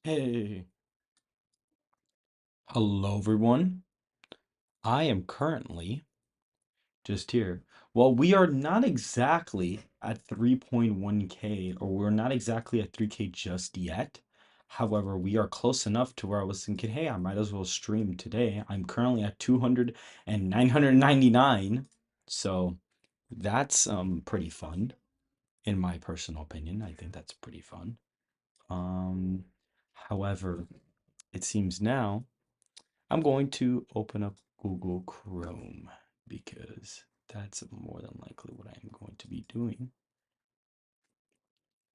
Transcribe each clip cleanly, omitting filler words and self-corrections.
Hey, hello everyone. I am currently just here. Well, we are not exactly at 3.1K, or we're not exactly at 3K just yet. However, we are close enough to where I was thinking, hey, I might as well stream today. I'm currently at 200 and 999. So that's pretty fun, in my personal opinion. I think that's pretty fun. Um, However, it seems now I'm going to open up Google Chrome because that's more than likely what I'm going to be doing.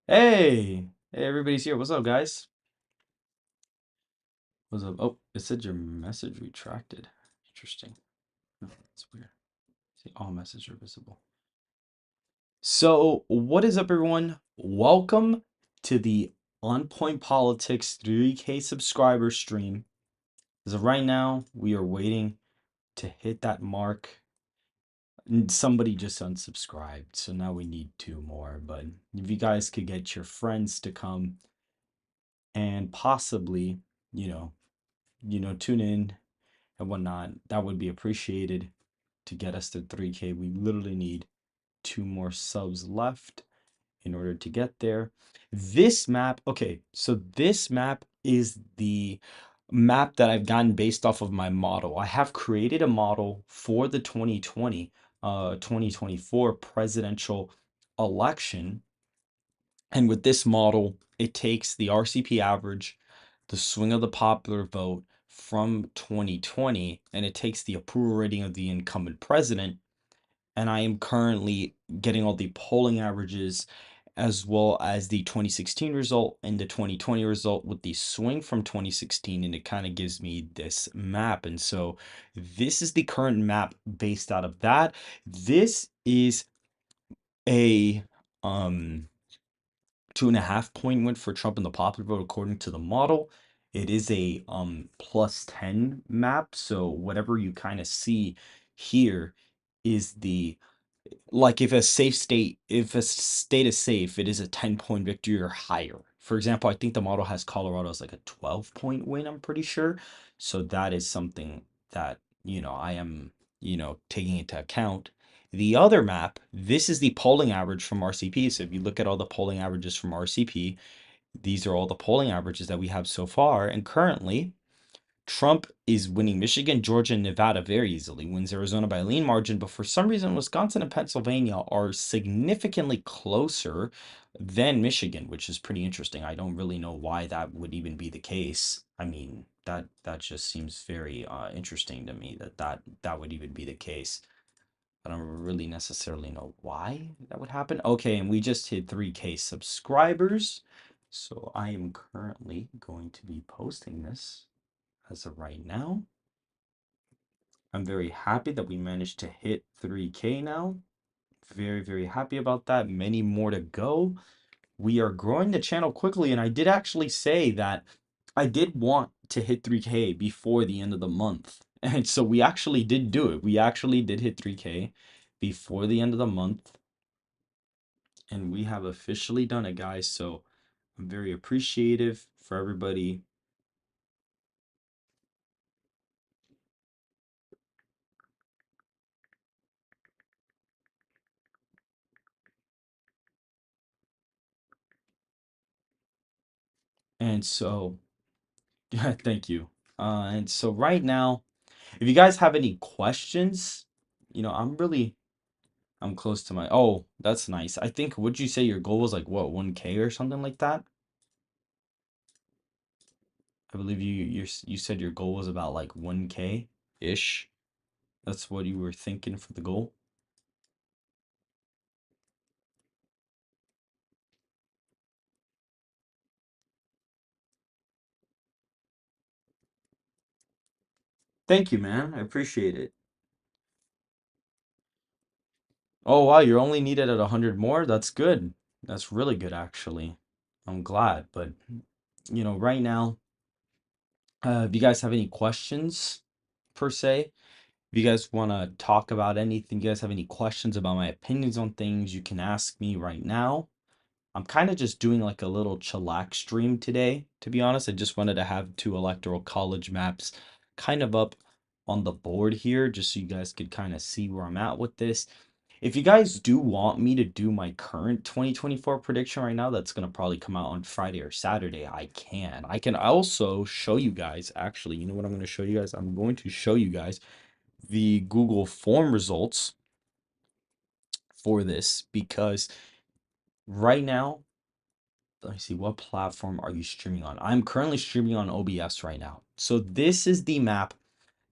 Hey, everybody's here. What's up, guys? What's up? Oh, it said your message retracted. Interesting. Oh, that's weird. See, all messages are visible. So, what is up, everyone? Welcome to the On Point Politics 3K subscriber stream. As of right now, we are waiting to hit that mark. Somebody just unsubscribed, so now we need two more. But if you guys could get your friends to come and possibly, you know, tune in and whatnot, that would be appreciated to get us to 3K. We literally need two more subs left in order to get there. This map, okay, so this map is the map that I've gotten based off of my model. I have created a model for the 2024 presidential election. And with this model, it takes the RCP average, the swing of the popular vote from 2020, and it takes the approval rating of the incumbent president. And I am currently getting all the polling averages as well as the 2016 result and the 2020 result with the swing from 2016, and it kind of gives me this map. And so this is the current map based out of that. This is a 2.5 point win for Trump in the popular vote according to the model. It is a plus 10 map, so whatever you kind of see here is the, like, if a state is safe, it is a 10-point victory or higher. For example, I think the model has Colorado as like a 12-point win, I'm pretty sure. So that is something that, I am, taking into account. The other map, this is the polling average from RCP. So if you look at all the polling averages from RCP, these are all the polling averages that we have so far. And currently, Trump is winning Michigan, Georgia, and Nevada very easily, wins Arizona by a lean margin, but for some reason, Wisconsin and Pennsylvania are significantly closer than Michigan, which is pretty interesting. I don't really know why that would even be the case. I mean, that just seems very interesting to me that would even be the case. I don't really necessarily know why that would happen. Okay, and we just hit 3K subscribers. So I am currently going to be posting this as of right now. I'm very happy that we managed to hit 3K now. Very, very happy about that. Many more to go. We are growing the channel quickly, and I did actually say that I did want to hit 3K before the end of the month. And so we actually did do it. We actually did hit 3K before the end of the month. And we have officially done it, guys. So I'm very appreciative for everybody. And so, yeah, thank you. And so right now, if you guys have any questions, I'm close to my, oh, that's nice. I think, would you say your goal was like what, 1K or something like that? I believe you said your goal was about like 1K ish. That's what you were thinking for the goal. Thank you, man. I appreciate it. Oh wow, you're only needed at 100 more? That's good. That's really good, actually. I'm glad, but right now, if you guys have any questions per se, If you guys want to talk about anything, you guys have any questions about my opinions on things, you can ask me right now. I'm kind of just doing like a little chillax stream today, to be honest. I just wanted to have two electoral college maps kind of up on the board here, just so you guys could kind of see where I'm at with this. If you guys do want me to do my current 2024 prediction right now, that's going to probably come out on Friday or Saturday. I can. I can also show you guys, actually, you know what I'm going to show you guys? I'm going to show you guys the Google form results for this because right now, let me see, what platform are you streaming on? I'm currently streaming on OBS right now. So this is the map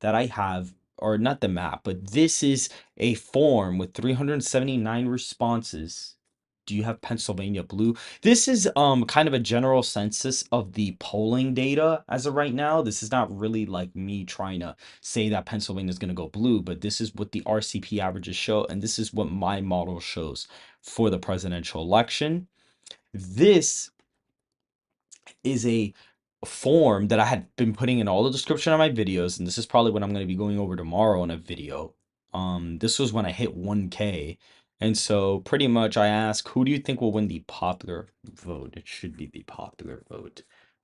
that I have, or not the map, but this is a form with 379 responses. Do you have Pennsylvania blue? This is kind of a general census of the polling data as of right now. This is not really like me trying to say that Pennsylvania is going to go blue, but this is what the RCP averages show, and this is what my model shows for the presidential election. This is a form that I had been putting in all the description of my videos, and this is probably what I'm going to be going over tomorrow in a video. This was when I hit 1K, and so pretty much I asked, who do you think will win the popular vote? It should be the popular vote.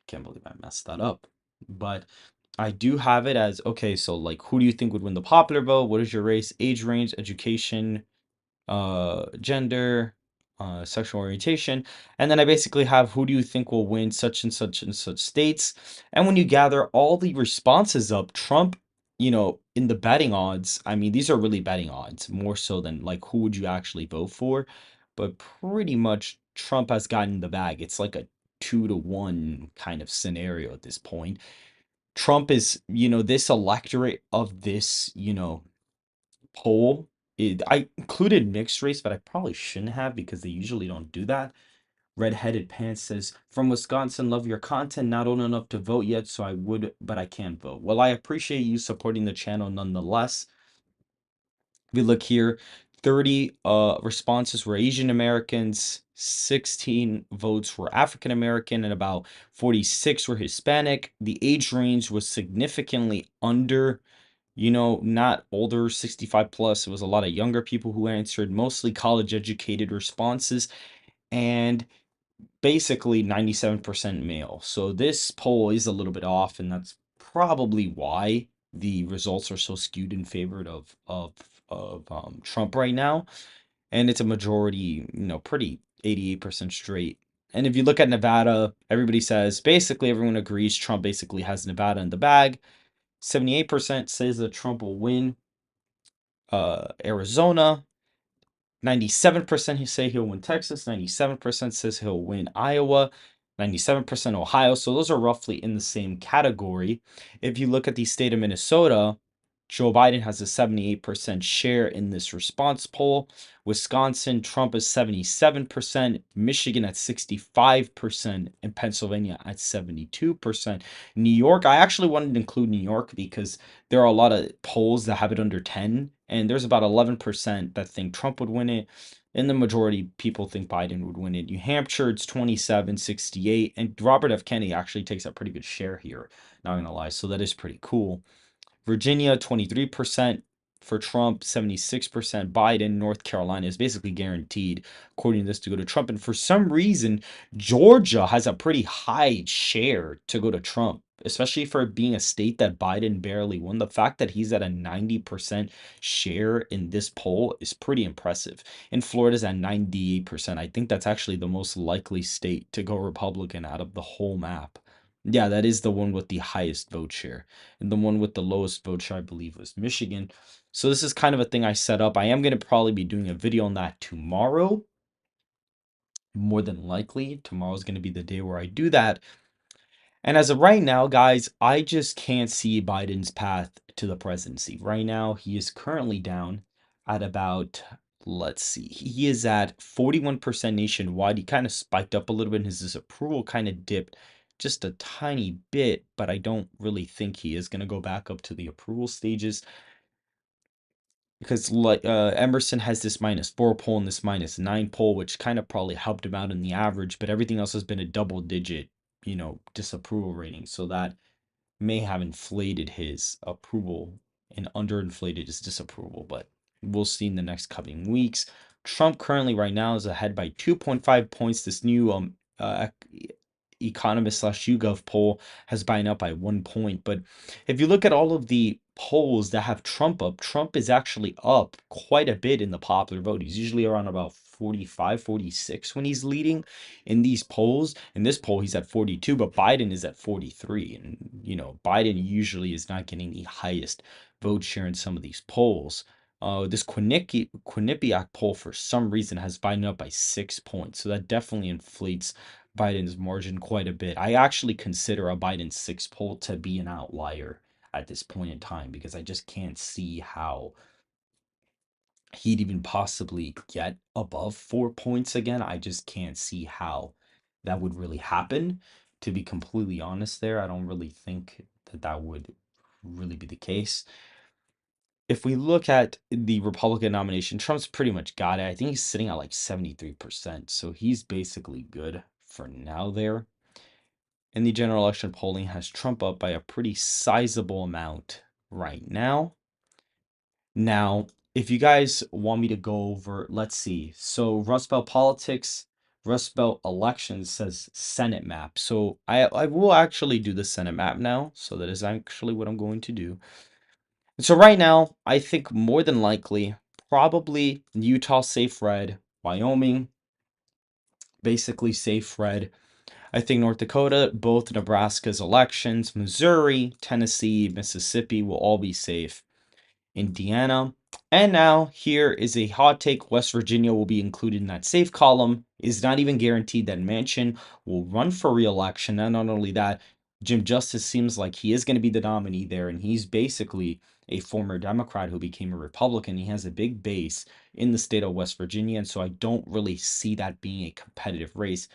Can't believe I messed that up. But I do have it as, okay, so like, who do you think would win the popular vote? What is your race, age range, education, gender, sexual orientation, and then I basically have who do you think will win such and such and such states. And when you gather all the responses up, Trump, in the betting odds, I mean, these are really betting odds more so than like who would you actually vote for, but pretty much Trump has gotten the bag. It's like a 2-to-1 kind of scenario at this point. Trump is, this electorate of this, poll. I included mixed race, but I probably shouldn't have because they usually don't do that. Redheaded Pants says, from Wisconsin, love your content. Not old enough to vote yet, so I would, but I can't vote. Well, I appreciate you supporting the channel nonetheless. We look here, 30 responses were Asian Americans, 16 votes were African American, and about 46 were Hispanic. The age range was significantly under, not older, 65 plus. It was a lot of younger people who answered, mostly college educated responses, and basically 97% male. So this poll is a little bit off, and that's probably why the results are so skewed in favor of Trump right now. And it's a majority, pretty 88% straight. And if you look at Nevada, everybody says, basically everyone agrees Trump basically has Nevada in the bag. 78% says that Trump will win Arizona. 97% say he'll win Texas. 97% says he'll win Iowa. 97% Ohio. So those are roughly in the same category. If you look at the state of Minnesota, Joe Biden has a 78% share in this response poll. Wisconsin, Trump is 77%, Michigan at 65%, and Pennsylvania at 72%. New York, I actually wanted to include New York because there are a lot of polls that have it under 10, and there's about 11% that think Trump would win it, and the majority people think Biden would win it. New Hampshire, it's 27-68, and Robert F. Kennedy actually takes a pretty good share here, not gonna lie, so that is pretty cool. Virginia, 23% for Trump, 76% Biden. North Carolina is basically guaranteed, according to this, to go to Trump. And for some reason, Georgia has a pretty high share to go to Trump, especially for being a state that Biden barely won. The fact that he's at a 90% share in this poll is pretty impressive. And Florida's at 98%. I think that's actually the most likely state to go Republican out of the whole map. Yeah, that is the one with the highest vote share. And the one with the lowest vote share, I believe, was Michigan. So this is kind of a thing I set up. I am going to probably be doing a video on that tomorrow. More than likely, tomorrow is going to be the day where I do that. And as of right now, guys, I just can't see Biden's path to the presidency. Right now, he is currently down at about, let's see, he is at 41% nationwide. He kind of spiked up a little bit. His disapproval kind of dipped just a tiny bit, but I don't really think he is going to go back up to the approval stages because like Emerson has this -4 poll and this -9 poll, which kind of probably helped him out in the average, but everything else has been a double digit, disapproval rating. So that may have inflated his approval and underinflated is disapproval, but we'll see in the next coming weeks. Trump currently right now is ahead by 2.5 points. This new economist slash YouGov poll has Biden up by 1 point. But if you look at all of the polls that have Trump up, Trump is actually up quite a bit in the popular vote. He's usually around about 45, 46 when he's leading in these polls. In this poll, he's at 42, but Biden is at 43. And, Biden usually is not getting the highest vote share in some of these polls. This Quinnipiac poll, for some reason, has Biden up by 6 points. So that definitely inflates Biden's margin quite a bit. I actually consider a Biden 6 poll to be an outlier at this point in time because I just can't see how he'd even possibly get above 4 points again. I just can't see how that would really happen. To be completely honest, there, I don't really think that that would really be the case. If we look at the Republican nomination, Trump's pretty much got it. I think he's sitting at like 73%. So he's basically good for now there. And the general election polling has Trump up by a pretty sizable amount right now. Now, if you guys want me to go over, let's see. So Rust Belt politics, Rust Belt elections says Senate map. So I will actually do the Senate map now. So that is actually what I'm going to do. So right now, I think more than likely, probably Utah safe red, Wyoming basically safe red. I think North Dakota, both Nebraska's elections, Missouri, Tennessee, Mississippi will all be safe. Indiana. And now here is a hot take. West Virginia will be included in that safe column. It's not even guaranteed that Manchin will run for re-election. And not only that, Jim Justice seems like he is going to be the nominee there. And he's basically a former Democrat who became a Republican. He has a big base in the state of West Virginia. And so I don't really see that being a competitive race.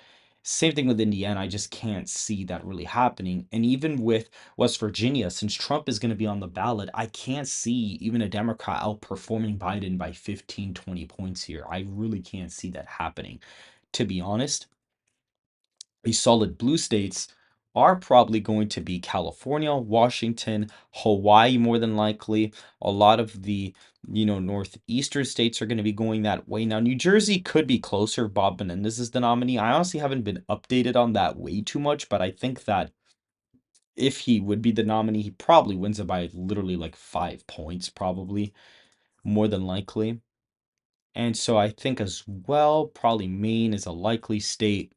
Same thing with Indiana. I just can't see that really happening. And even with West Virginia, since Trump is going to be on the ballot, I can't see even a Democrat outperforming Biden by 15, 20 points here. I really can't see that happening. To be honest, the solid blue states are probably going to be California, Washington, Hawaii, more than likely. A lot of the northeastern states are going to be going that way. Now, New Jersey could be closer. Bob Menendez is the nominee. I honestly haven't been updated on that way too much, but I think that if he would be the nominee, he probably wins it by literally like 5 points, probably more than likely. And so I think as well, probably Maine is a likely state.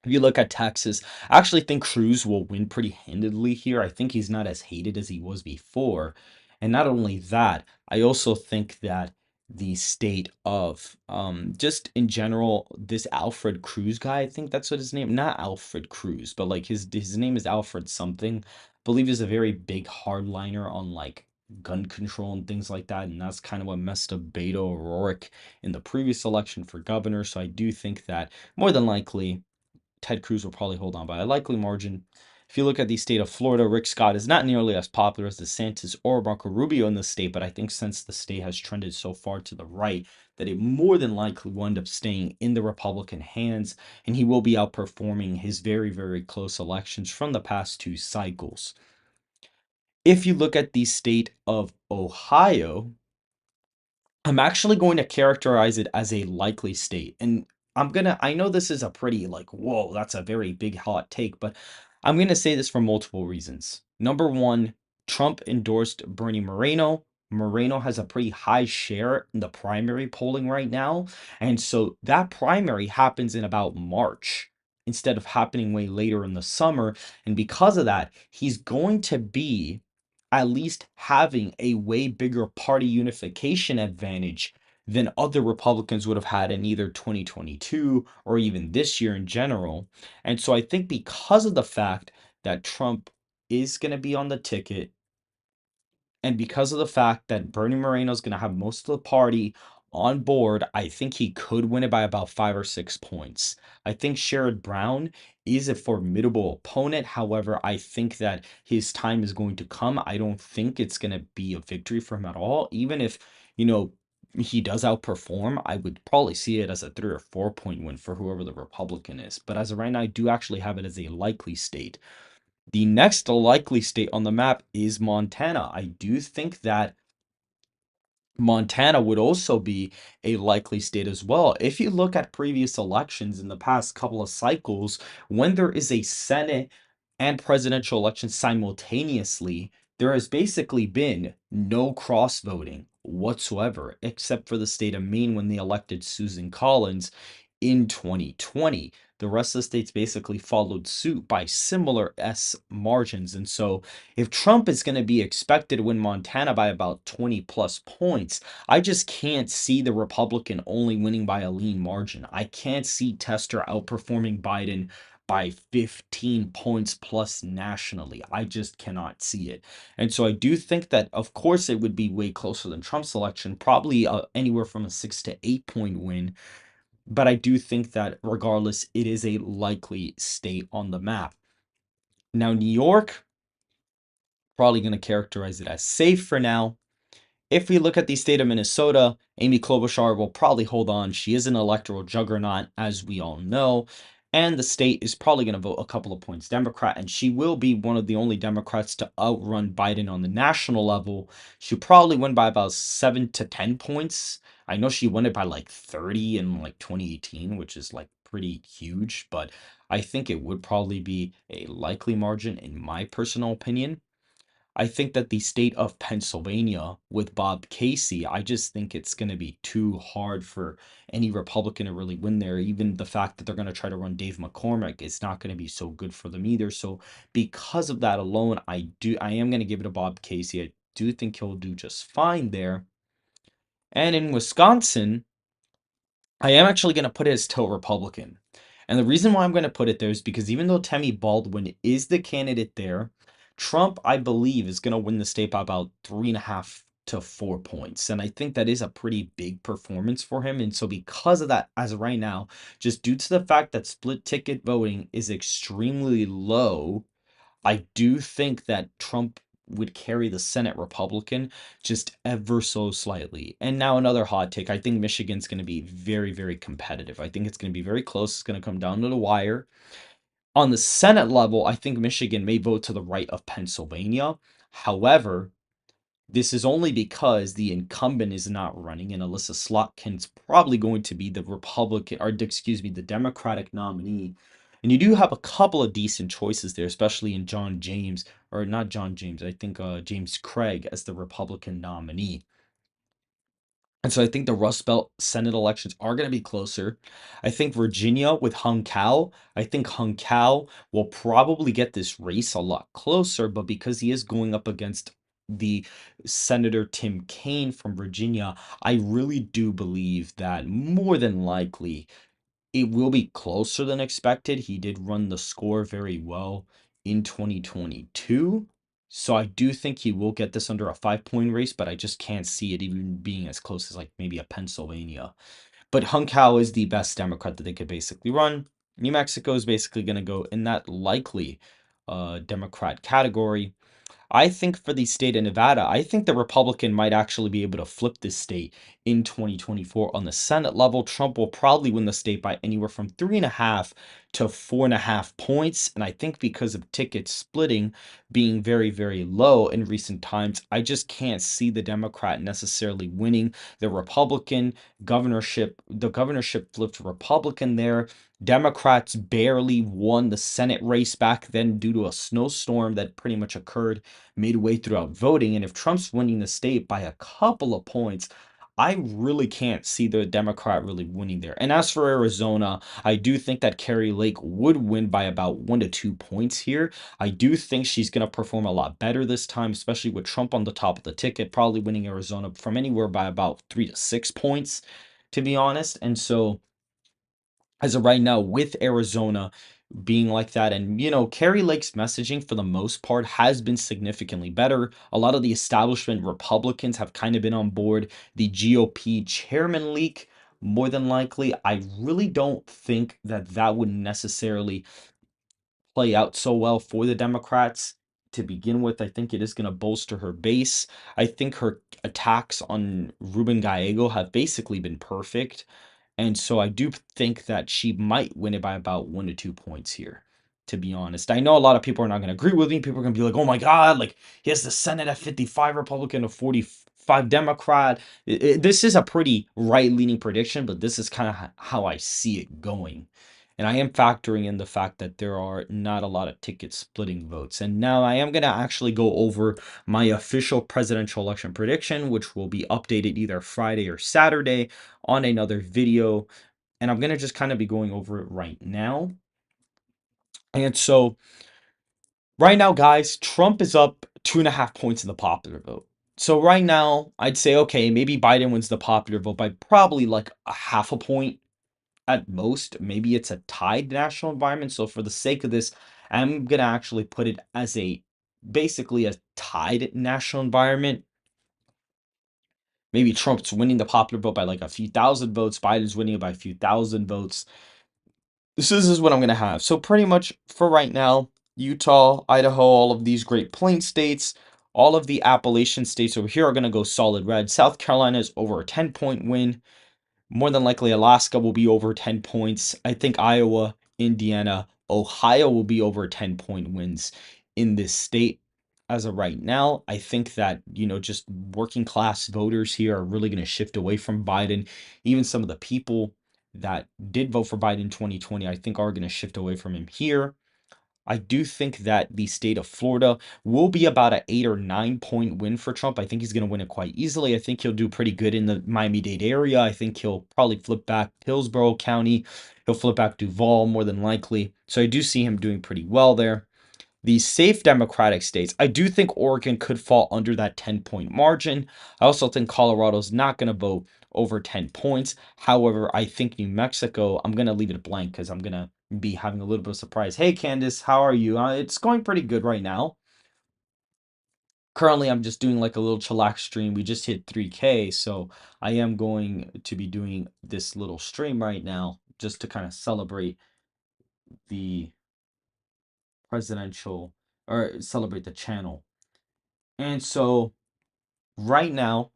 If you look at Texas, I actually think Cruz will win pretty handedly here. I think he's not as hated as he was before. And not only that, I also think that the state of just in general, this Alfred Cruz guy, I think that's what his name, not Alfred Cruz, but like his name is Alfred something. I believe he's a very big hardliner on like gun control and things like that. And that's kind of what messed up Beto O'Rourke in the previous election for governor. So I do think that more than likely Ted Cruz will probably hold on by a likely margin. If you look at the state of Florida, Rick Scott is not nearly as popular as DeSantis or Marco Rubio in the state, but I think since the state has trended so far to the right, that it more than likely will end up staying in the Republican hands, and he will be outperforming his very, very close elections from the past two cycles. If you look at the state of Ohio, I'm actually going to characterize it as a likely state. And I know this is a pretty like, whoa, that's a very big hot take, but I'm going to say this for multiple reasons. Number one, Trump endorsed Bernie Moreno. Moreno has a pretty high share in the primary polling right now. And so that primary happens in about March instead of happening way later in the summer. And because of that, he's going to be at least having a way bigger party unification advantage than other Republicans would have had in either 2022 or even this year in general. And so I think because of the fact that Trump is going to be on the ticket, and because of the fact that Bernie Moreno is going to have most of the party on board, I think he could win it by about 5 or 6 points. I think Sherrod Brown is a formidable opponent. However, I think that his time is going to come. I don't think it's going to be a victory for him at all. Even if, he does outperform, I would probably see it as a 3 or 4 point win for whoever the Republican is. But as of right now, I do actually have it as a likely state. The next likely state on the map is Montana. I do think that Montana would also be a likely state as well. If you look at previous elections in the past couple of cycles, when there is a Senate and presidential election simultaneously, there has basically been no cross voting whatsoever, except for the state of Maine when they elected Susan Collins in 2020. The rest of the states basically followed suit by similar S margins. And so if Trump is going to be expected to win Montana by about 20 plus points, I just can't see the Republican only winning by a lean margin. I can't see Tester outperforming Biden by 15 points plus nationally. I just cannot see it. And so I do think that, of course, it would be way closer than Trump's election, probably anywhere from a 6 to 8 point win. But I do think that regardless, it is a likely state on the map. Now, New York, probably going to characterize it as safe for now. If we look at the state of Minnesota, Amy Klobuchar will probably hold on. She is an electoral juggernaut, as we all know. And the state is probably going to vote a couple of points Democrat, and she will be one of the only Democrats to outrun Biden on the national level. She'll probably win by about 7 to 10 points. I know she won it by like 30 in like 2018, which is like pretty huge, but I think it would probably be a likely margin in my personal opinion. I think that the state of Pennsylvania with Bob Casey, I just think it's going to be too hard for any Republican to really win there. Even the fact that they're going to try to run Dave McCormick is not going to be so good for them either. So because of that alone, I am going to give it to Bob Casey. I do think he'll do just fine there. And in Wisconsin, I am actually going to put it as tilt Republican. And the reason why I'm going to put it there is because even though Tammy Baldwin is the candidate there, Trump, I believe, is going to win the state by about 3.5 to 4 points. And I think that is a pretty big performance for him. And so, because of that, as of right now, just due to the fact that split ticket voting is extremely low, I do think that Trump would carry the Senate Republican just ever so slightly. And now another hot take. I think Michigan's going to be very, very competitive. I think it's going to be very close. It's going to come down to the wire. On the Senate level, I think Michigan may vote to the right of Pennsylvania. However, this is only because the incumbent is not running, and Alyssa Slotkin's probably going to be the Republican, or excuse me, the Democratic nominee. And you do have a couple of decent choices there, especially in John James, or not John James, I think James Craig as the Republican nominee. And so I think the Rust Belt Senate elections are going to be closer. I think Virginia with Hung Cao, I think Hung Cao will probably get this race a lot closer, but because he is going up against the Senator Tim Kaine from Virginia, I really do believe that more than likely it will be closer than expected. He did run the score very well in 2022. So I do think he will get this under a 5 point race, but I just can't see it even being as close as like maybe a Pennsylvania. But Hung Cao is the best Democrat that they could basically run. New Mexico is basically going to go in that likely Democrat category. I think for the state of Nevada, I think the Republican might actually be able to flip this state in 2024 on the Senate level. Trump will probably win the state by anywhere from 3.5 to 4.5 points. And I think because of ticket splitting being very, very low in recent times, I just can't see the Democrat necessarily winning the Republican governorship. The governorship flipped Republican there. Democrats barely won the Senate race back then due to a snowstorm that pretty much occurred midway throughout voting. And if Trump's winning the state by a couple of points, I really can't see the Democrat really winning there. And as for Arizona, I do think that Carrie Lake would win by about 1 to 2 points here. I do think she's going to perform a lot better this time, especially with Trump on the top of the ticket, probably winning Arizona from anywhere by about 3 to 6 points, to be honest. And so, as of right now, with Arizona being like that, and Carrie Lake's messaging for the most part has been significantly better. A lot of the establishment Republicans have kind of been on board the GOP chairman leak. More than likely, I really don't think that that would necessarily play out so well for the Democrats to begin with. I think it is going to bolster her base. I think her attacks on Ruben Gallego have basically been perfect. And so I do think that she might win it by about 1 to 2 points here. to be honest. I know a lot of people are not going to agree with me. People are going to be like, oh my God, like he has the Senate at 55 Republican to 45 Democrat. This is a pretty right leaning prediction, but this is kind of how I see it going. And I am factoring in the fact that there are not a lot of ticket splitting votes. And now I am going to actually go over my official presidential election prediction, which will be updated either Friday or Saturday on another video. And I'm going to just kind of be going over it right now. And so, right now, guys, Trump is up 2.5 points in the popular vote. So, right now, I'd say, okay, maybe Biden wins the popular vote by probably like a half a point at most. Maybe it's a tied national environment. So for the sake of this, I'm gonna actually put it as a basically a tied national environment. Maybe Trump's winning the popular vote by like a few thousand votes. Biden's winning it by a few thousand votes. This is what I'm gonna have. So pretty much for right now, Utah, Idaho, all of these Great Plains states, all of the Appalachian states over here are gonna go solid red. South Carolina is over a 10-point win. More than likely, Alaska will be over 10 points. I think Iowa, Indiana, Ohio will be over 10-point wins in this state as of right now. I think that, just working class voters here are really going to shift away from Biden. Even some of the people that did vote for Biden in 2020, I think are going to shift away from him here. I do think that the state of Florida will be about an 8 or 9 point win for Trump. I think he's going to win it quite easily. I think he'll do pretty good in the Miami-Dade area. I think he'll probably flip back Hillsborough County. He'll flip back Duval more than likely. So I do see him doing pretty well there. The safe Democratic states, I do think Oregon could fall under that 10-point margin. I also think Colorado's not going to vote over 10 points. However, I think New Mexico, I'm going to leave it blank because I'm going to be having a little bit of surprise. Hey, Candace, how are you? It's going pretty good right now. Currently, I'm just doing like a little chillax stream. We just hit 3K, so I am going to be doing this little stream right now just to kind of celebrate the presidential or celebrate the channel. And so right now,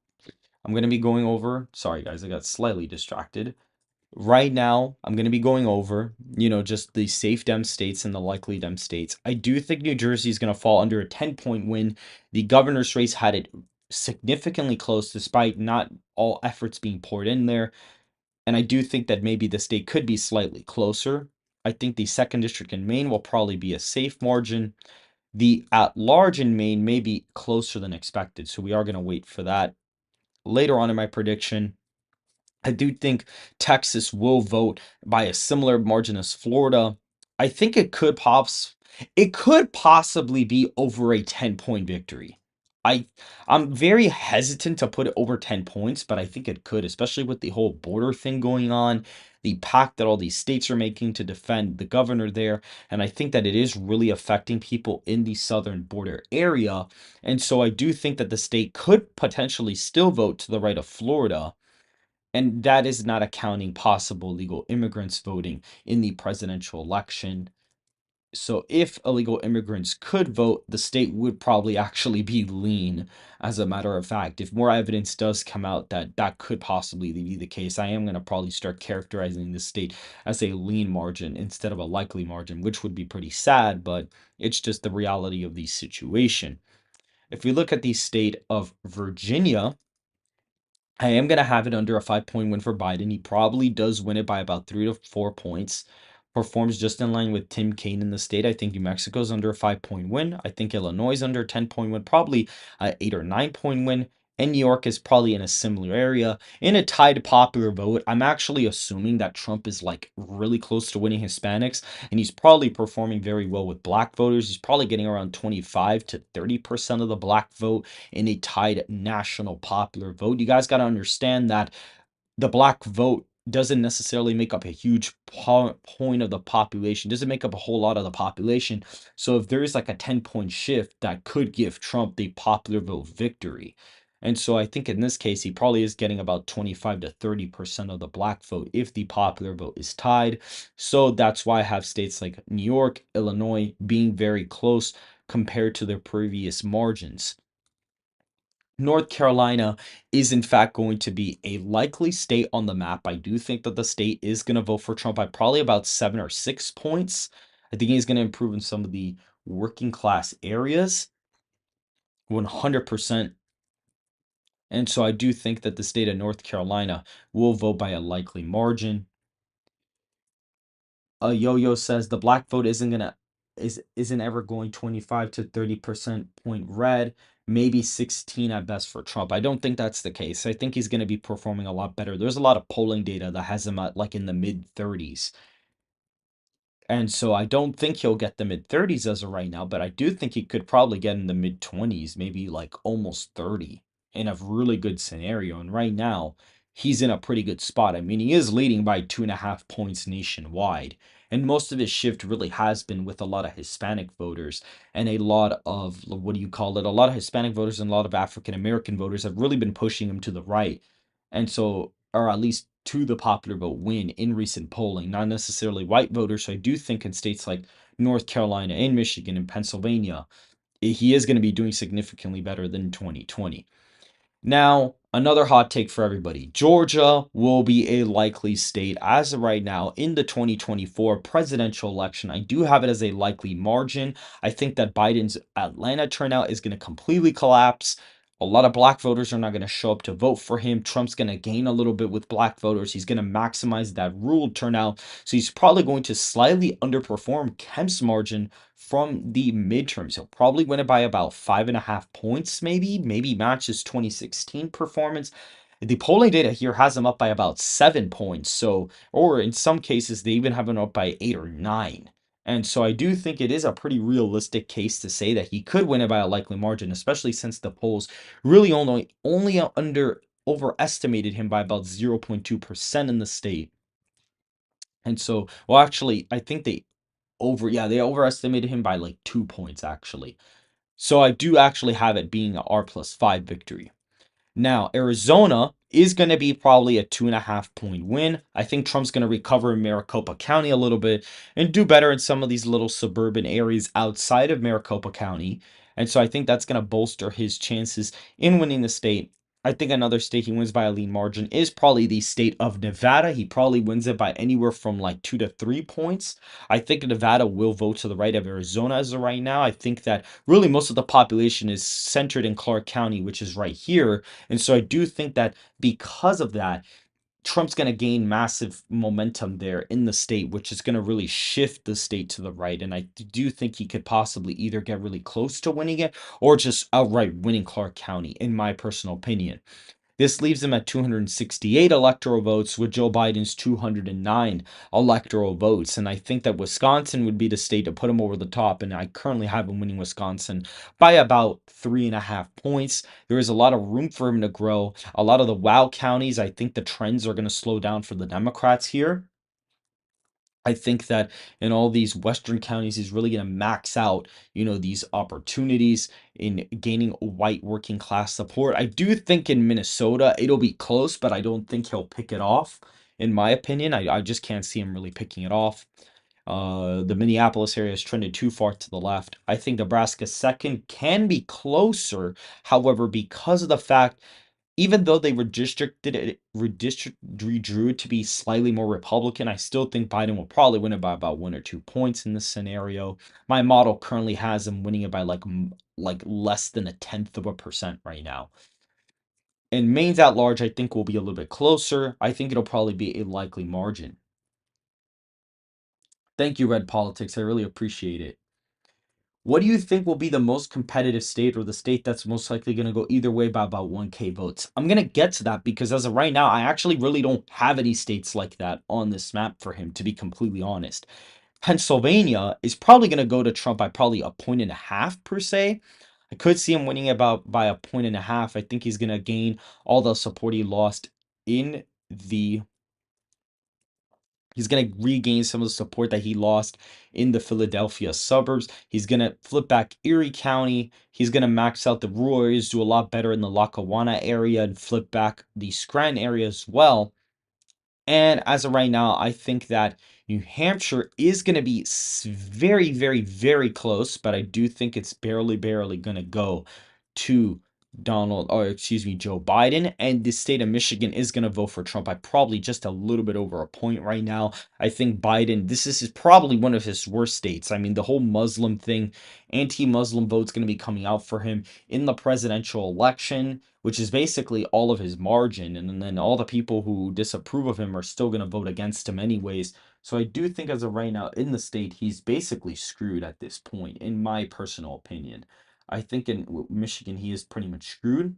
I'm going to be going over, sorry guys, I got slightly distracted. Right now, I'm going to be going over, just the safe Dem states and the likely Dem states. I do think New Jersey is going to fall under a 10-point win. The governor's race had it significantly close despite not all efforts being poured in there. And I do think that maybe the state could be slightly closer. I think the second district in Maine will probably be a safe margin. The at large in Maine may be closer than expected. So we are going to wait for that. Later on in my prediction, I do think Texas will vote by a similar margin as Florida. I think it could possibly be over a 10-point victory. I I'm very hesitant to put it over 10 points, but I think it could, especially with the whole border thing going on, the pact that all these states are making to defend the governor there, and I think that it is really affecting people in the southern border area. And so I do think that the state could potentially still vote to the right of Florida. And that is not accounting possible illegal immigrants voting in the presidential election. So if illegal immigrants could vote, the state would probably actually be lean, as a matter of fact. If more evidence does come out that that could possibly be the case, I am going to probably start characterizing the state as a lean margin instead of a likely margin, which would be pretty sad, but it's just the reality of the situation. If we look at the state of Virginia, I am going to have it under a 5-point win for Biden. He probably does win it by about 3 to 4 points. Performs just in line with Tim Kaine in the state. I think New Mexico's under a 5-point win. I think Illinois is under a 10-point win, probably an 8 or 9 point win. And New York is probably in a similar area. In a tied popular vote, I'm actually assuming that Trump is like really close to winning Hispanics, and he's probably performing very well with black voters. He's probably getting around 25 to 30% of the black vote in a tied national popular vote. You guys got to understand that the black vote doesn't necessarily make up a huge point of the population, doesn't make up a whole lot of the population. So if there is like a 10-point shift, that could give Trump the popular vote victory. And so I think in this case, he probably is getting about 25 to 30% of the black vote if the popular vote is tied. So that's why I have states like New York, Illinois being very close compared to their previous margins. North Carolina is in fact going to be a likely state on the map. I do think that the state is going to vote for Trump by probably about 7 or 6 points. I think he's going to improve in some of the working class areas, 100%. And so I do think that the state of North Carolina will vote by a likely margin. Yo-Yo says the black vote isn't ever going 25 to 30% point red, maybe 16 at best for Trump. I don't think that's the case. I think he's going to be performing a lot better. There's a lot of polling data that has him at like in the mid 30s. And so I don't think he'll get the mid 30s as of right now, but I do think he could probably get in the mid 20s, maybe like almost 30 in a really good scenario. And right now, he's in a pretty good spot. I mean, he is leading by 2.5 points nationwide. And most of his shift really has been with a lot of Hispanic voters and a lot of, what do you call it? A lot of Hispanic voters and a lot of African American voters have really been pushing him to the right. And so, or at least to the popular vote win in recent polling, not necessarily white voters. So I do think in states like North Carolina and Michigan and Pennsylvania, he is going to be doing significantly better than 2020. Now, another hot take for everybody. Georgia will be a likely state as of right now in the 2024 presidential election. I do have it as a likely margin. I think that Biden's Atlanta turnout is going to completely collapse. A lot of black voters are not going to show up to vote for him. Trump's going to gain a little bit with black voters. He's going to maximize that rural turnout. So he's probably going to slightly underperform Kemp's margin from the midterms. He'll probably win it by about 5.5 points, maybe match his 2016 performance. The polling data here has him up by about 7 points. So, or in some cases, they even have him up by 8 or 9. And so I do think it is a pretty realistic case to say that he could win it by a likely margin, especially since the polls really only overestimated him by about 0.2% in the state. And so, well, actually, I think they overestimated him by like 2 points actually. So I do actually have it being a R+5 victory. Now, Arizona is going to be probably a 2.5 point win. I think Trump's going to recover in Maricopa County a little bit and do better in some of these little suburban areas outside of Maricopa County. And so I think that's going to bolster his chances in winning the state. I think another state he wins by a lean margin is probably the state of Nevada. He probably wins it by anywhere from like 2 to 3 points. I think Nevada will vote to the right of Arizona as of right now. I think that really most of the population is centered in Clark County, which is right here. And so I do think that because of that, Trump's going to gain massive momentum there in the state, which is going to really shift the state to the right. And I do think he could possibly either get really close to winning it or just outright winning Clark County, in my personal opinion. This leaves him at 268 electoral votes with Joe Biden's 209 electoral votes. And I think that Wisconsin would be the state to put him over the top. And I currently have him winning Wisconsin by about 3.5 points. There is a lot of room for him to grow. A lot of the wow counties, I think the trends are going to slow down for the Democrats here. I think that in all these Western counties, he's really going to max out, these opportunities in gaining white working class support. I do think in Minnesota, it'll be close, but I don't think he'll pick it off. In my opinion, I just can't see him really picking it off. The Minneapolis area has trended too far to the left. I think Nebraska second can be closer. However, because of the fact even though they redrew it to be slightly more Republican, I still think Biden will probably win it by about 1 or 2 points in this scenario. My model currently has him winning it by like less than 0.1% right now. And Maine's at large, I think, will be a little bit closer. I think it'll probably be a likely margin. Thank you, Red Politics. I really appreciate it. What do you think will be the most competitive state or the state that's most likely going to go either way by about 1K votes? I'm going to get to that because as of right now, I actually really don't have any states like that on this map for him, to be completely honest. Pennsylvania is probably going to go to Trump by probably 1.5 points per se. I could see him winning about by 1.5 points. I think he's going to gain all the support he lost in the He's going to regain some of the support that he lost in the Philadelphia suburbs. He's going to flip back Erie County. He's going to max out the rural areas, do a lot better in the Lackawanna area, and flip back the Scranton area as well. And as of right now, I think that New Hampshire is going to be very, very, very close, but I do think it's barely going to go to Joe Biden, and the state of Michigan is going to vote for Trump by probably just a little bit over a point right now. I think Biden, this is probably one of his worst states. I mean, the whole Muslim thing, anti-Muslim vote's going to be coming out for him in the presidential election, which is basically all of his margin. And then all the people who disapprove of him are still going to vote against him anyways. So I do think as of right now in the state, he's basically screwed at this point, in my personal opinion. I think in Michigan, he is pretty much screwed.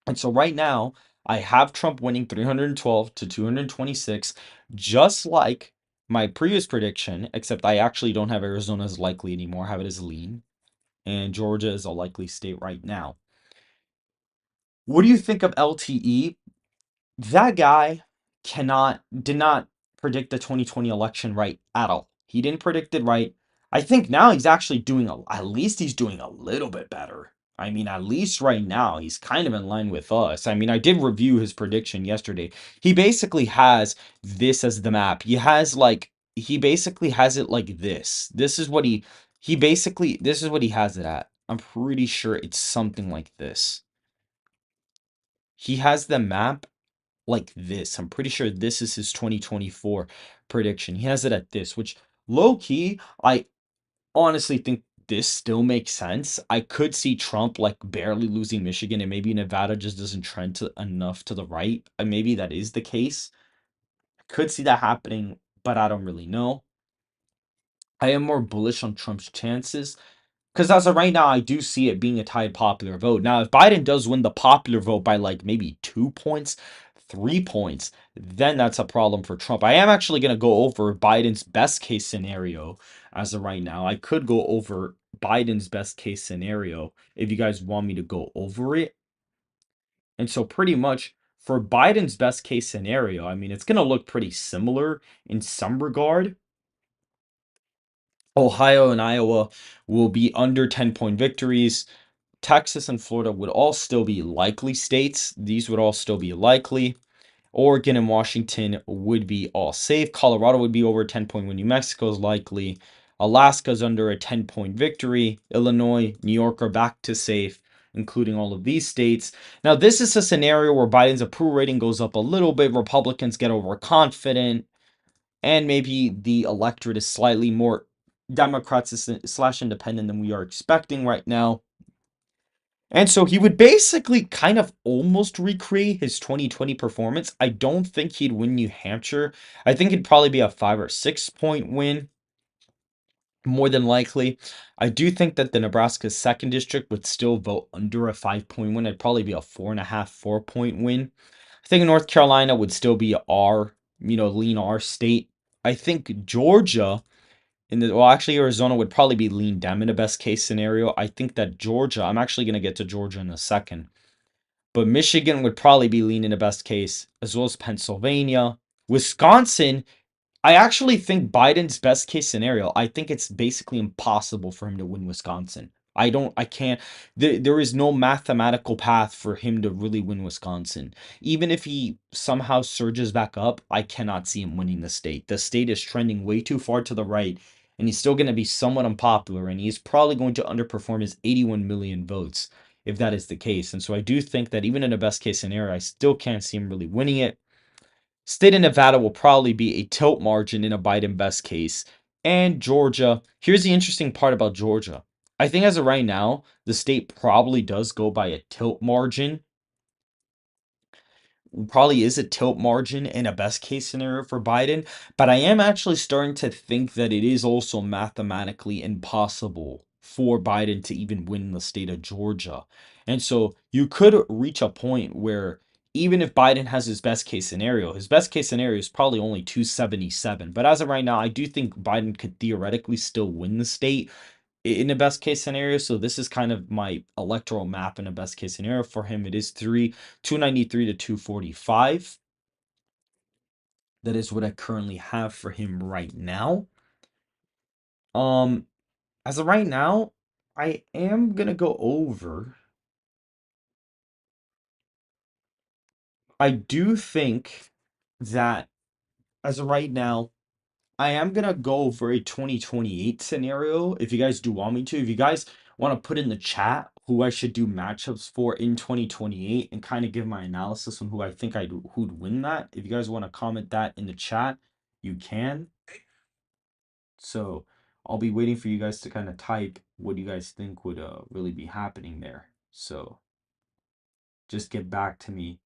And so right now, I have Trump winning 312 to 226, just like my previous prediction, except I actually don't have Arizona as likely anymore. I have it as lean, and Georgia is a likely state right now. What do you think of LTE? That guy did not predict the 2020 election right at all. He didn't predict it right. I think now he's actually at least he's doing a little bit better. I mean, at least right now he's kind of in line with us. I mean, I did review his prediction yesterday. He basically has this as the map. He basically has it like this. This is what he has it at. I'm pretty sure it's something like this. He has the map like this. I'm pretty sure this is his 2024 prediction. He has it at this, which low key, I honestly think this still makes sense. I could see Trump like barely losing Michigan, and maybe Nevada just doesn't trend enough to the right. And maybe that is the case. Could see that happening, but I don't really know. I am more bullish on Trump's chances. Because as of right now, I do see it being a tied popular vote. Now, if Biden does win the popular vote by like maybe 2 points, 3 points, then that's a problem for Trump. I am actually going to go over Biden's best case scenario as of right now. I could go over Biden's best case scenario if you guys want me to go over it. And so, pretty much for Biden's best case scenario, I mean, it's going to look pretty similar in some regard. Ohio and Iowa will be under 10-point victories. Texas and Florida would all still be likely states. These would all still be likely. Oregon and Washington would be all safe. Colorado would be over a 10-point win. New Mexico is likely. Alaska's under a 10-point victory. Illinois, New York are back to safe, including all of these states. Now, this is a scenario where Biden's approval rating goes up a little bit. Republicans get overconfident, and maybe the electorate is slightly more Democrats slash independent than we are expecting right now. And so he would basically kind of almost recreate his 2020 performance. I don't think he'd win New Hampshire. I think it'd probably be a 5 or 6 point win, more than likely. I do think that the Nebraska second district would still vote under a 5 point win. It'd probably be a 4.5, 4 point win. I think North Carolina would still be lean R state. I think Georgia actually Arizona would probably be lean Dem in a best case scenario. I think that Georgia, I'm actually going to get to Georgia in a second. But Michigan would probably be lean in a best case, as well as Pennsylvania. Wisconsin, I actually think Biden's best case scenario, I think it's basically impossible for him to win Wisconsin. I can't, there is no mathematical path for him to really win Wisconsin. Even if he somehow surges back up, I cannot see him winning the state. The state is trending way too far to the right, and he's still going to be somewhat unpopular, and he's probably going to underperform his 81 million votes if that is the case. And so I do think that even in a best case scenario, I still can't see him really winning it. State of Nevada will probably be a tilt margin in a Biden best case. And Georgia, here's the interesting part about Georgia. I think as of right now, the state probably does go by a tilt margin, probably is a tilt margin in a best case scenario for Biden, but I am actually starting to think that it is also mathematically impossible for Biden to even win the state of Georgia. And so you could reach a point where even if Biden has his best case scenario is probably only 277. But as of right now, I do think Biden could theoretically still win the state in a best case scenario. So this is kind of my electoral map in a best case scenario for him. It is 293 to 245. That is what I currently have for him right now. Um, as of right now, I am gonna go over. I do think that as of right now, I am gonna go for a 2028 scenario. If you guys do want me to, if you guys want to put in the chat who I should do matchups for in 2028 and kind of give my analysis on who I think who'd win that. If you guys want to comment that in the chat, you can. So I'll be waiting for you guys to kind of type what you guys think would really be happening there. So just get back to me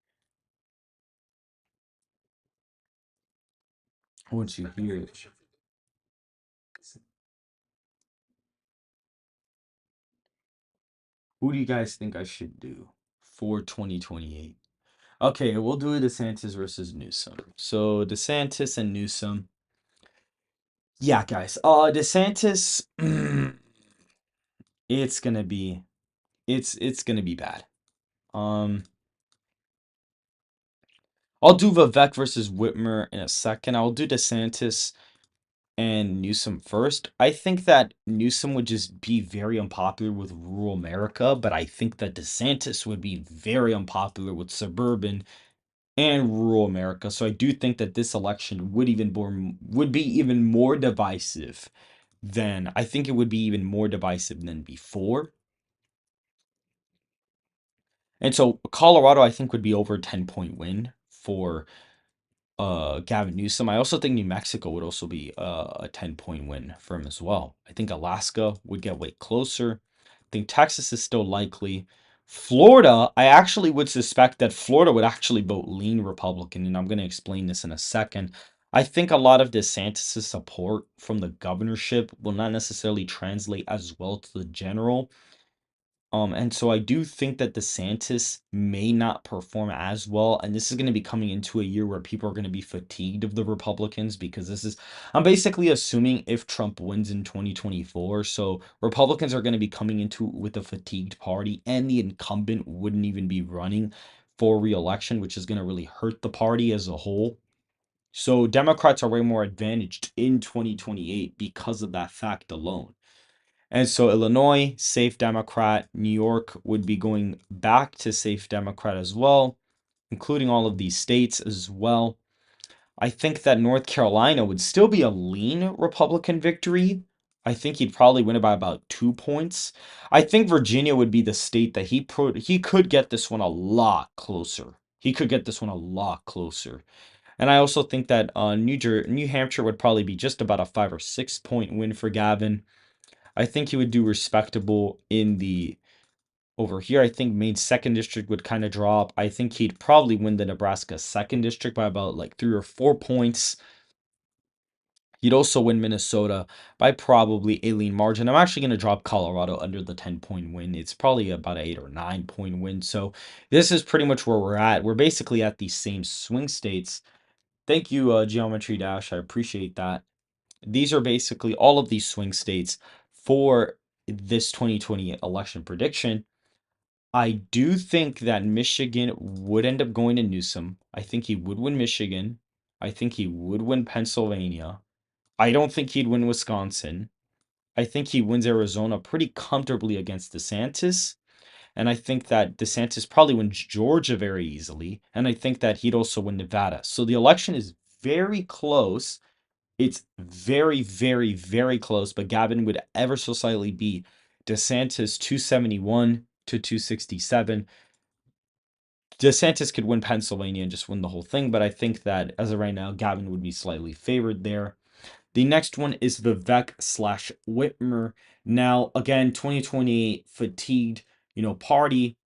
once you hear it. Who do you guys think I should do for 2028? Okay, we'll do DeSantis versus Newsom. So DeSantis and Newsom. Yeah, guys. DeSantis, it's gonna be it's gonna be bad. Um, I'll do Vivek versus Whitmer in a second. I'll do DeSantis and Newsom first. I think that Newsom would just be very unpopular with rural America, but I think that DeSantis would be very unpopular with suburban and rural America. So I do think that this election would be even more divisive than I think it would be even more divisive than before. And so Colorado, I think, would be over a 10-point win for Gavin Newsom. I also think New Mexico would also be a 10-point win for him as well. I think Alaska would get way closer. I think Texas is still likely. Florida, I actually would suspect that Florida would actually vote lean Republican, and I'm going to explain this in a second. I think a lot of DeSantis' support from the governorship will not necessarily translate as well to the general. And so I do think that DeSantis may not perform as well, and this is going to be coming into a year where people are going to be fatigued of the Republicans because I'm basically assuming if Trump wins in 2024, so Republicans are going to be coming into with a fatigued party, and the incumbent wouldn't even be running for re-election, which is going to really hurt the party as a whole. So Democrats are way more advantaged in 2028 because of that fact alone. And so Illinois, safe Democrat. New York would be going back to safe Democrat as well, including all of these states as well. I think that North Carolina would still be a lean Republican victory. I think he'd probably win it by about 2 points. I think Virginia would be the state that he could get this one a lot closer. He could get this one a lot closer. And I also think that New Hampshire would probably be just about a 5 or 6 point win for Gavin. I think he would do respectable in the over here. I think Maine's second district would kind of drop. I think he'd probably win the Nebraska second district by about like 3 or 4 points. He'd also win Minnesota by probably a lean margin. I'm actually going to drop Colorado under the 10-point win. It's probably about an 8 or 9 point win. So this is pretty much where we're at. We're basically at these same swing states. Thank you, Geometry Dash. I appreciate that. These are basically all of these swing states for this 2020 election prediction. I do think that Michigan would end up going to Newsom. I think he would win Michigan. I think he would win Pennsylvania. I don't think he'd win Wisconsin. I think he wins Arizona pretty comfortably against DeSantis. And I think that DeSantis probably wins Georgia very easily. And I think that he'd also win Nevada. So the election is very close. It's very, very, very close, but Gavin would ever so slightly beat DeSantis 271 to 267. DeSantis could win Pennsylvania and just win the whole thing, but I think that as of right now, Gavin would be slightly favored there. The next one is Vivek slash Whitmer. Now, again, 2028 fatigued, party.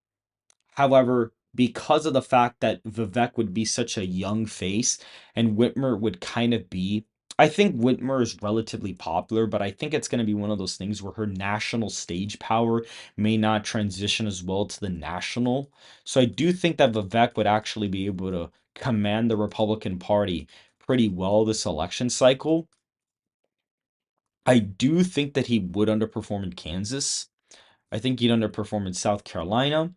However, because of the fact that Vivek would be such a young face and Whitmer would kind of be, I think Whitmer is relatively popular, but I think it's going to be one of those things where her national stage power may not transition as well to the national. So I do think that Vivek would actually be able to command the Republican Party pretty well this election cycle. I do think that he would underperform in Kansas. I think he'd underperform in South Carolina.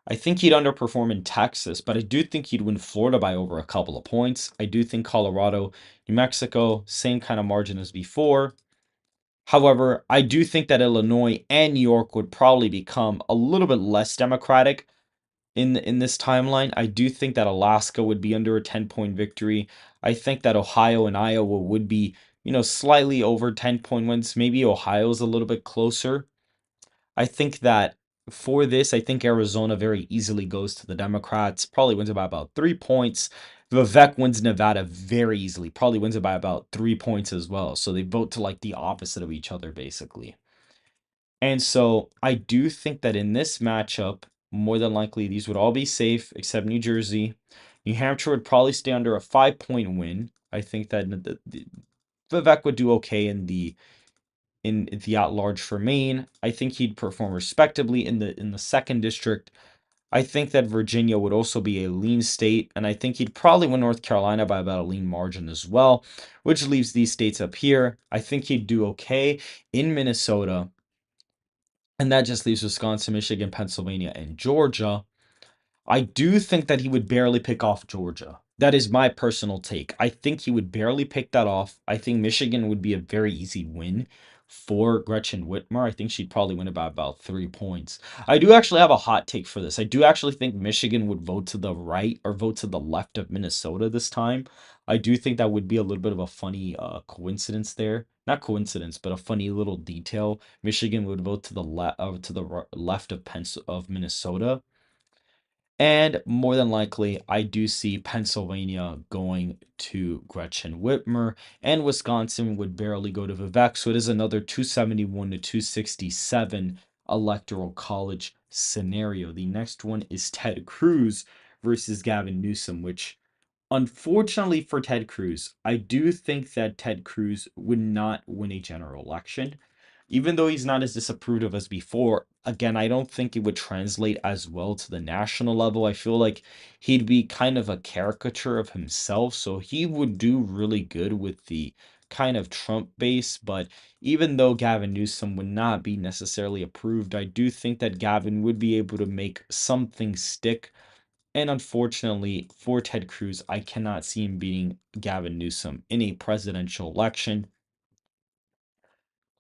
I think he'd underperform in Texas, but I do think he'd win Florida by over a couple of points. I do think Colorado, New Mexico, same kind of margin as before. However, I do think that Illinois and New York would probably become a little bit less democratic in this timeline. I do think that Alaska would be under a 10-point victory. I think that Ohio and Iowa would be, slightly over 10-point wins. Maybe Ohio's a little bit closer. I think that for this, I think Arizona very easily goes to the Democrats, probably wins it by about 3 points. Vivek wins Nevada very easily, probably wins it by about 3 points as well. So they vote to like the opposite of each other, basically. And so I do think that in this matchup, more than likely, these would all be safe except New Jersey. New Hampshire would probably stay under a 5 point win. I think that Vivek would do okay in the at large for Maine. I think he'd perform respectably in the second district. I think that Virginia would also be a lean state, and I think he'd probably win North Carolina by about a lean margin as well, which leaves these states up here. I think he'd do okay in Minnesota, and that just leaves Wisconsin, Michigan, Pennsylvania, and Georgia. I do think that he would barely pick off Georgia. That is my personal take. I think he would barely pick that off. I think Michigan would be a very easy win for Gretchen Whitmer. I think she'd probably win about 3 points. I do actually have a hot take for this. I do actually think Michigan would vote to the right or vote to the left of Minnesota this time. I do think that would be a little bit of a funny coincidence there. Not coincidence, but a funny little detail. Michigan would vote to the left of Minnesota. And more than likely, I do see Pennsylvania going to Gretchen Whitmer, and Wisconsin would barely go to Vivek. So it is another 271 to 267 electoral college scenario. The next one is Ted Cruz versus Gavin Newsom, which unfortunately for Ted Cruz, I do think that Ted Cruz would not win a general election. Even though he's not as disapproved of as before, again, I don't think it would translate as well to the national level. I feel like he'd be kind of a caricature of himself, so he would do really good with the kind of Trump base. But even though Gavin Newsom would not be necessarily approved, I do think that Gavin would be able to make something stick. And unfortunately for Ted Cruz, I cannot see him beating Gavin Newsom in a presidential election.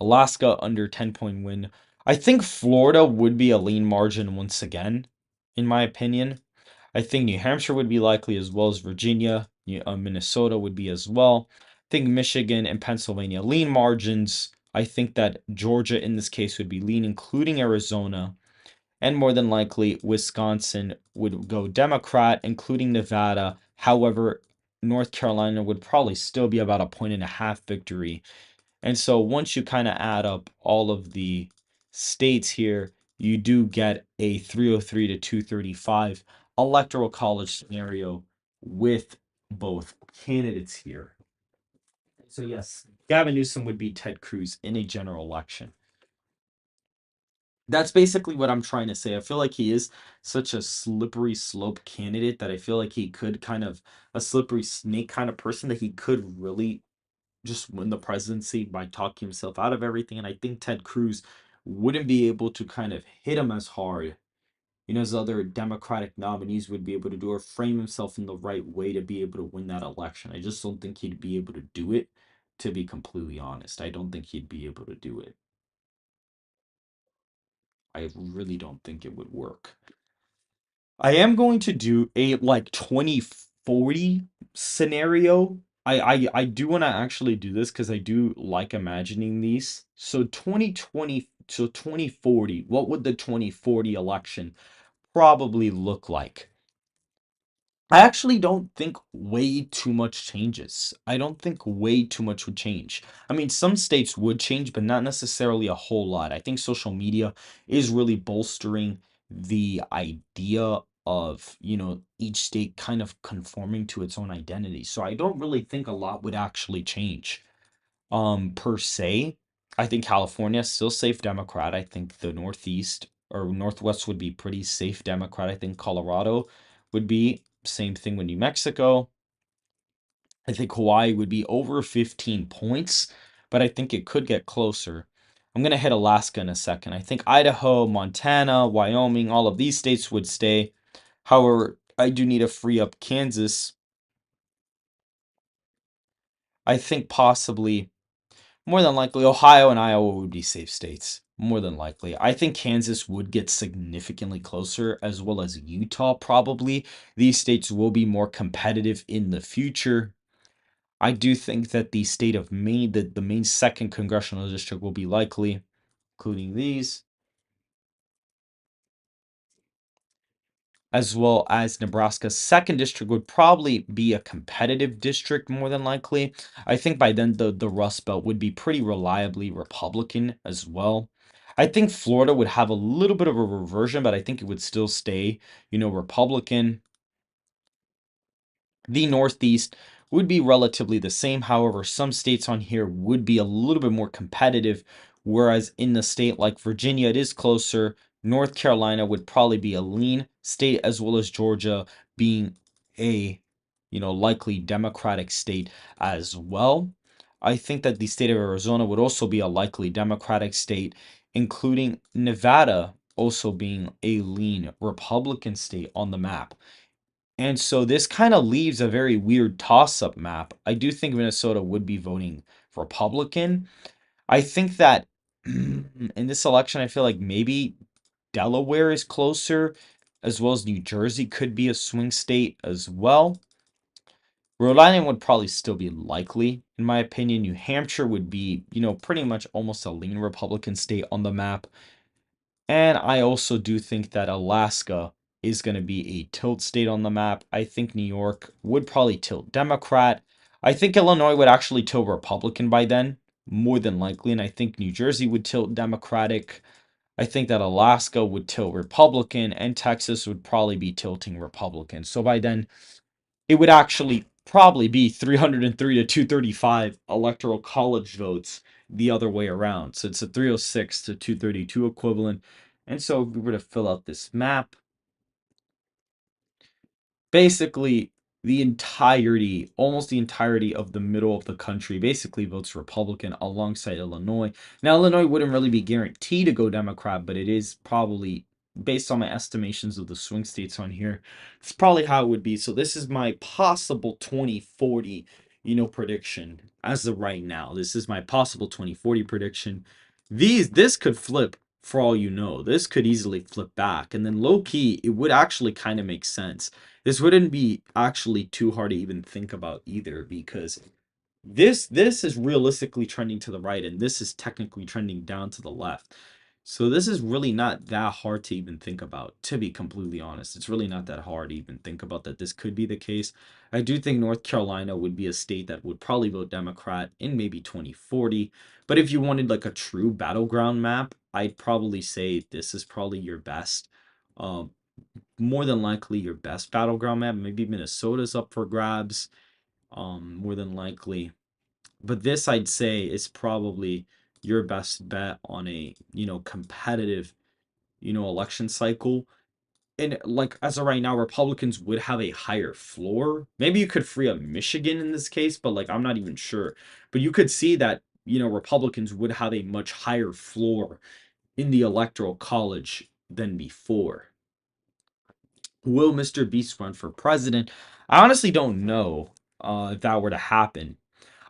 Alaska under 10-point win. I think Florida would be a lean margin once again, in my opinion. I think New Hampshire would be likely as well as Virginia. Minnesota would be as well. I think Michigan and Pennsylvania lean margins. I think that Georgia in this case would be lean, including Arizona. And more than likely, Wisconsin would go Democrat, including Nevada. However, North Carolina would probably still be about a point and a half victory. And so once you kind of add up all of the states here, you do get a 303 to 235 electoral college scenario with both candidates here. So yes, Gavin Newsom would beat Ted Cruz in a general election. That's basically what I'm trying to say. I feel like he is such a slippery slope candidate that I feel like he could kind of a slippery snake kind of person that he could really just win the presidency by talking himself out of everything. And I think Ted Cruz wouldn't be able to kind of hit him as hard, as other Democratic nominees would be able to do, or frame himself in the right way to be able to win that election. I just don't think he'd be able to do it, to be completely honest. I don't think he'd be able to do it. I really don't think it would work. I am going to do a like 2040 scenario. I do want to actually do this because I do like imagining these. So 2020, so 2040, what would the 2040 election probably look like? I actually don't think way too much changes. I don't think way too much would change. I mean, some states would change, but not necessarily a whole lot. I think social media is really bolstering the idea of, each state kind of conforming to its own identity. So I don't really think a lot would actually change. Per se, I think California is still safe Democrat. I think the Northeast or Northwest would be pretty safe Democrat. I think Colorado would be same thing with New Mexico. I think Hawaii would be over 15 points, but I think it could get closer. I'm going to hit Alaska in a second. I think Idaho, Montana, Wyoming, all of these states would stay. However, I do need to free up Kansas. I think possibly more than likely, Ohio and Iowa would be safe states. More than likely. I think Kansas would get significantly closer, as well as Utah, probably. These states will be more competitive in the future. I do think that the state of Maine, the Maine second congressional district, will be likely, including these. as well as Nebraska's second district would probably be a competitive district more than likely. I think by then the Rust Belt would be pretty reliably Republican as well. I think Florida would have a little bit of a reversion, but I think it would still stay, Republican. The Northeast would be relatively the same. However, some states on here would be a little bit more competitive, whereas in the state like Virginia, it is closer. North Carolina would probably be a lean state, as well as Georgia being a, likely Democratic state as well. I think that the state of Arizona would also be a likely Democratic state, including Nevada also being a lean Republican state on the map. And so this kind of leaves a very weird toss-up map. I do think Minnesota would be voting Republican. I think that in this election, I feel like maybe Delaware is closer, as well as New Jersey could be a swing state as well. Rhode Island would probably still be likely, in my opinion. New Hampshire would be, pretty much almost a lean Republican state on the map. And I also do think that Alaska is going to be a tilt state on the map. I think New York would probably tilt Democrat. I think Illinois would actually tilt Republican by then, more than likely. And I think New Jersey would tilt Democratic. I think that Alaska would tilt Republican, and Texas would probably be tilting Republican. So by then, it would actually probably be 303 to 235 electoral college votes the other way around. So it's a 306 to 232 equivalent. And so if we were to fill out this map, basically almost the entirety of the middle of the country basically votes Republican alongside Illinois. Now, Illinois wouldn't really be guaranteed to go Democrat, but it is probably, based on my estimations of the swing states on here, it's probably how it would be. So this is my possible 2040, prediction as of right now. This is my possible 2040 prediction. This could flip for all you know. This could easily flip back. And then low key, it would actually kind of make sense. This wouldn't be actually too hard to even think about either, because this is realistically trending to the right and this is technically trending down to the left. So this is really not that hard to even think about, to be completely honest. It's really not that hard to even think about that this could be the case. I do think North Carolina would be a state that would probably vote Democrat in maybe 2040. But if you wanted like a true battleground map, I'd probably say this is probably your best. Um, More than likely your best battleground map. Maybe Minnesota's up for grabs, more than likely. But this I'd say is probably your best bet on a, competitive, election cycle. And like as of right now, Republicans would have a higher floor. Maybe you could free up Michigan in this case, but like I'm not even sure. But you could see that, Republicans would have a much higher floor in the electoral college than before. Will Mr. Beast run for president? I honestly don't know if that were to happen.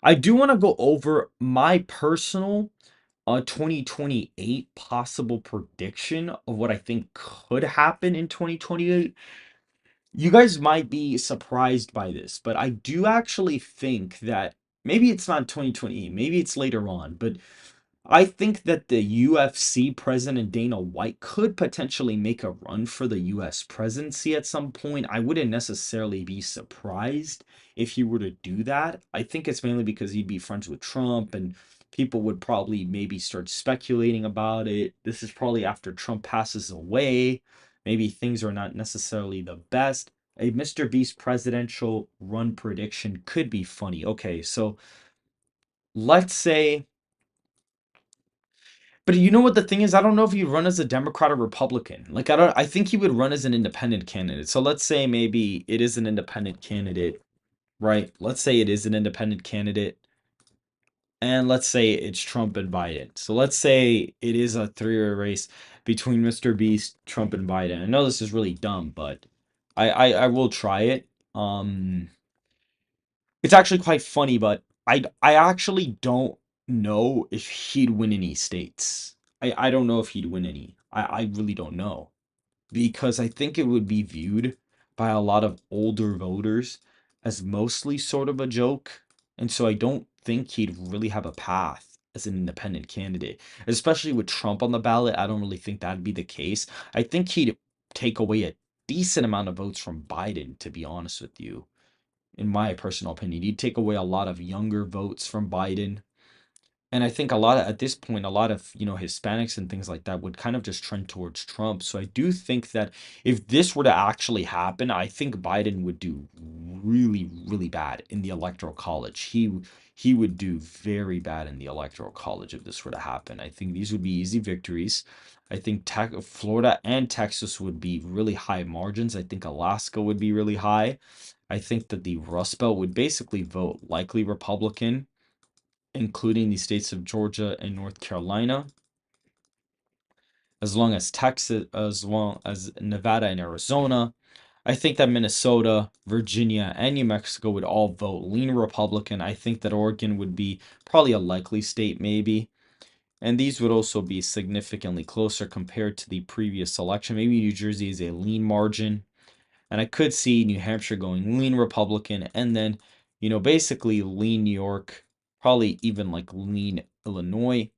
I do want to go over my personal 2028 possible prediction of what I think could happen in 2028. You guys might be surprised by this, but I do actually think that maybe it's not 2028, maybe it's later on, but I think that the UFC president Dana White could potentially make a run for the US presidency at some point. I wouldn't necessarily be surprised if he were to do that. I think it's mainly because he'd be friends with Trump and people would probably maybe start speculating about it. This is probably after Trump passes away. Maybe things are not necessarily the best. A Mr. Beast presidential run prediction could be funny. Okay, so let's say, but you know what the thing is? I don't know if he'd run as a Democrat or Republican. Like I think he would run as an independent candidate. So let's say maybe it is an independent candidate, right? Let's say it is an independent candidate. And let's say it's Trump and Biden. So let's say it is a three-way race between Mr. Beast, Trump, and Biden. I know this is really dumb, but I will try it. It's actually quite funny, but I actually don't know if he'd win any states. I don't know if he'd win any. I really don't know. Because I think it would be viewed by a lot of older voters as mostly sort of a joke. And so I don't think he'd really have a path as an independent candidate. Especially with Trump on the ballot, I don't really think that'd be the case. I think he'd take away decent amount of votes from Biden, to be honest with you. In my personal opinion, you'd take away a lot of younger votes from Biden. And I think a lot of, at this point, a lot of, Hispanics and things like that would kind of just trend towards Trump. So I do think that if this were to actually happen, I think Biden would do really, really bad in the electoral college. He would do very bad in the electoral college if this were to happen. I think these would be easy victories. I think Florida and Texas would be really high margins. I think Alaska would be really high. I think that the Rust Belt would basically vote likely Republican, including the states of Georgia and North Carolina, as long as Texas, as well as Nevada and Arizona. I think that Minnesota, Virginia, and New Mexico would all vote lean Republican. I think that Oregon would be probably a likely state, maybe. And these would also be significantly closer compared to the previous election. Maybe New Jersey is a lean margin. And I could see New Hampshire going lean Republican, and then, basically lean New York, probably even like lean Illinois.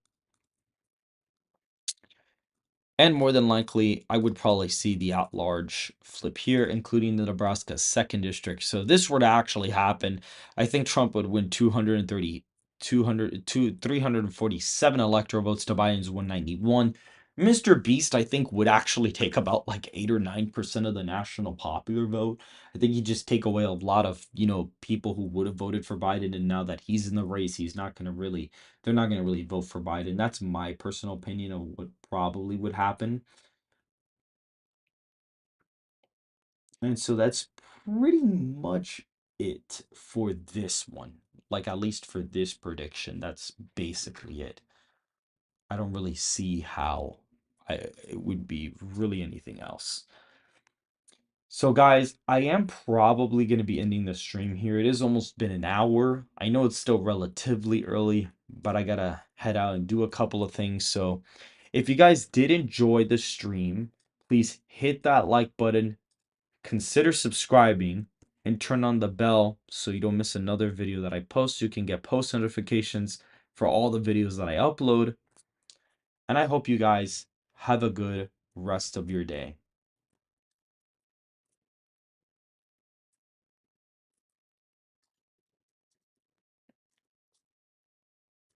And more than likely, I would probably see the at-large flip here, including the Nebraska second district. So if this were to actually happen, I think Trump would win 347 electoral votes to Biden's 191. Mr. Beast, I think, would actually take about like 8 or 9% of the national popular vote. I think he'd just take away a lot of, people who would have voted for Biden. And now that he's in the race, they're not going to really vote for Biden. That's my personal opinion of what probably would happen. And so that's pretty much it for this one. Like, at least for this prediction, that's basically it. I don't really see how it would be really anything else. So, guys, I am probably going to be ending the stream here. It has almost been an hour. I know it's still relatively early, but I got to head out and do a couple of things. So, if you guys did enjoy the stream, please hit that like button, consider subscribing, and turn on the bell so you don't miss another video that I post. You can get post notifications for all the videos that I upload. And I hope you guys have a good rest of your day.